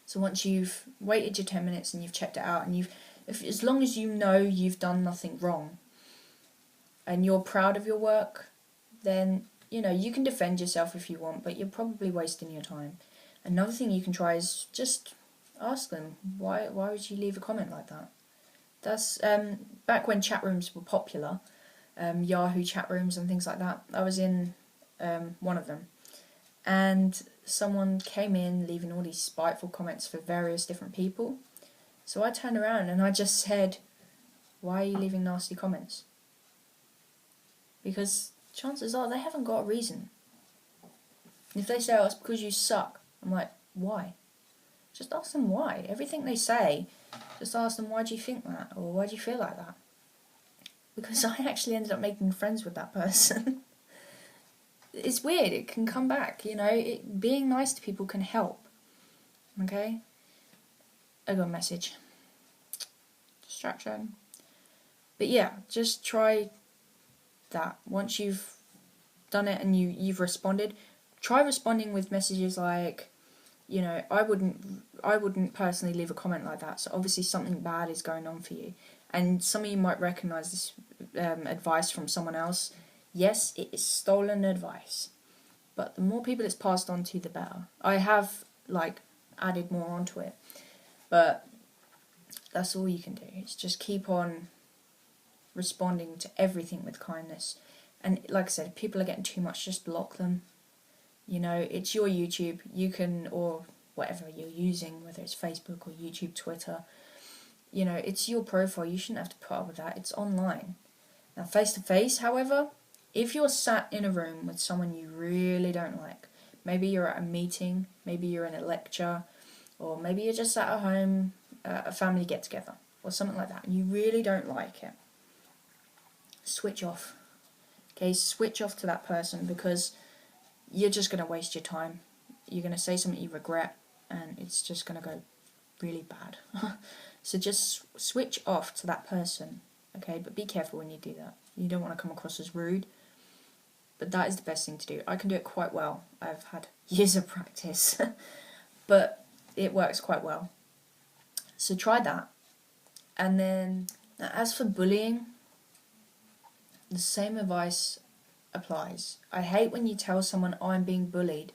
So once you've waited your 10 minutes and you've checked it out, and as long as you know you've done nothing wrong and you're proud of your work, then, you can defend yourself if you want, but you're probably wasting your time. Another thing you can try is just ask them, why would you leave a comment like that? That's, back when chat rooms were popular, Yahoo chat rooms and things like that, I was in one of them. And someone came in leaving all these spiteful comments for various different people. So I turned around and I just said, why are you leaving nasty comments? Because chances are they haven't got a reason. If they say, oh, it's because you suck, I'm like, why? Just ask them why. Everything they say, just ask them, why do you think that? Or why do you feel like that? Because I actually ended up making friends with that person. It's weird, it can come back, being nice to people can help. Okay? I got a message. Distraction. But yeah, just try that. Once you've done it and you've responded, try responding with messages like, I wouldn't personally leave a comment like that, so obviously something bad is going on for you. And some of you might recognise this advice from someone else. Yes, it is stolen advice, but the more people it's passed on to, the better. I have, added more onto it, but that's all you can do. It's just keep on responding to everything with kindness. And like I said, if people are getting too much, just block them. It's your YouTube. You can, or whatever you're using, whether it's Facebook or YouTube, Twitter, it's your profile. You shouldn't have to put up with that. It's online. Now, face-to-face, however, if you're sat in a room with someone you really don't like, maybe you're at a meeting, maybe you're in a lecture, or maybe you're just sat at home, a family get-together, or something like that, and you really don't like it, switch off. Okay, switch off to that person, because you're just going to waste your time. You're going to say something you regret, and it's just going to go really bad. So just switch off to that person, okay? But be careful when you do that. You don't want to come across as rude, but that is the best thing to do. I can do it quite well. I've had years of practice, but it works quite well. So try that. And then, now as for bullying, the same advice applies. I hate when you tell someone, oh, I'm being bullied.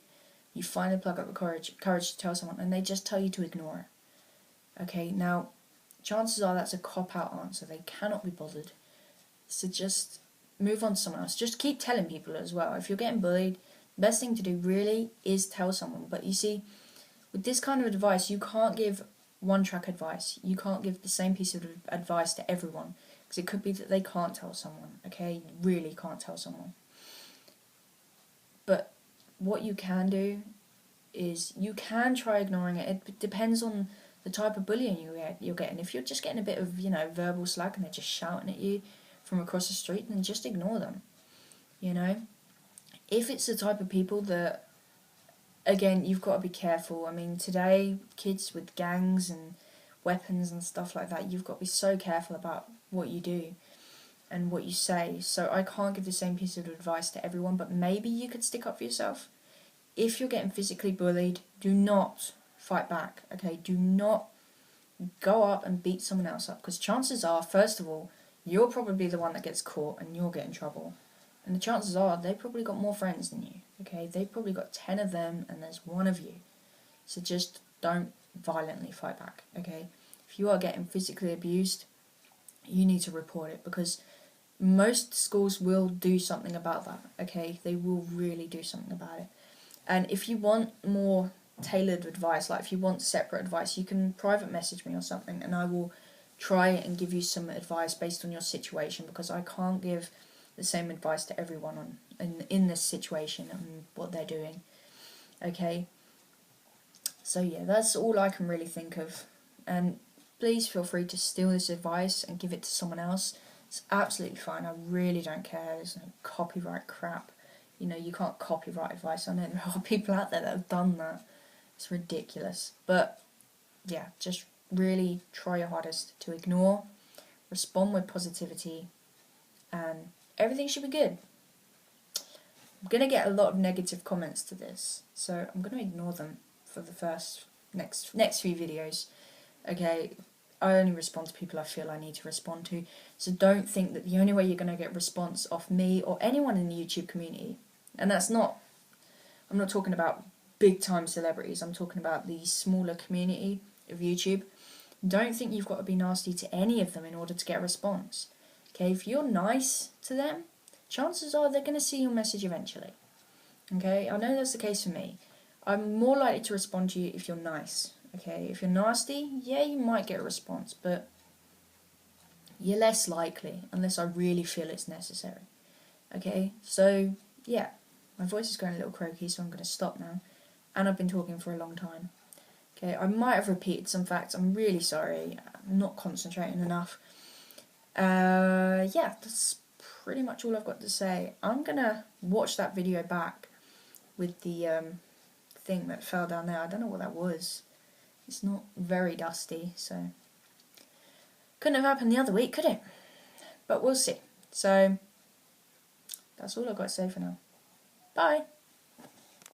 You finally plug up the courage to tell someone, and they just tell you to ignore it. Okay, now, chances are that's a cop-out answer. They cannot be bothered. So just move on to someone else. Just keep telling people as well. If you're getting bullied, the best thing to do really is tell someone. But you see, with this kind of advice, you can't give one-track advice. You can't give the same piece of advice to everyone, because it could be that they can't tell someone, okay? You really can't tell someone. But what you can do is you can try ignoring it. It depends on the type of bullying you're getting. If you're just getting a bit of, verbal slag and they're just shouting at you from across the street, then just ignore them. If it's the type of people that, again, you've got to be careful. I mean, today, kids with gangs and weapons and stuff like that, you've got to be so careful about what you do and what you say. So I can't give the same piece of advice to everyone, but maybe you could stick up for yourself. If you're getting physically bullied, do not fight back, okay? Do not go up and beat someone else up, because chances are, first of all, you're probably the one that gets caught and you'll get in trouble. And the chances are they've probably got more friends than you, okay? They've probably got 10 of them and there's one of you. So just don't violently fight back, okay? If you are getting physically abused, you need to report it, because most schools will do something about that, okay? They will really do something about it. And if you want more tailored advice, like if you want separate advice, you can private message me or something, and I will try and give you some advice based on your situation, because I can't give the same advice to everyone in this situation and what they're doing. Okay? So yeah, that's all I can really think of. And please feel free to steal this advice and give it to someone else. It's absolutely fine. I really don't care. There's no copyright crap. You can't copyright advice. I know there are people out there that have done that. It's ridiculous. But yeah, just really try your hardest to ignore, respond with positivity, and everything should be good. I'm going to get a lot of negative comments to this, so I'm going to ignore them for the first next few videos. Okay, I only respond to people I feel I need to respond to. So don't think that the only way you're going to get response off me or anyone in the YouTube community, and that's not, I'm not talking about big time celebrities, I'm talking about the smaller community of YouTube. Don't think you've got to be nasty to any of them in order to get a response. Okay, if you're nice to them, chances are they're going to see your message eventually. Okay, I know that's the case for me. I'm more likely to respond to you if you're nice. Okay, if you're nasty, yeah, you might get a response, but you're less likely unless I really feel it's necessary. Okay, so yeah, my voice is going a little croaky, so I'm going to stop now. And I've been talking for a long time. Okay, I might have repeated some facts. I'm really sorry. I'm not concentrating enough. Yeah, that's pretty much all I've got to say. I'm going to watch that video back with the thing that fell down there. I don't know what that was. It's not very dusty, so couldn't have happened the other week, could it? But we'll see. So that's all I've got to say for now. Bye.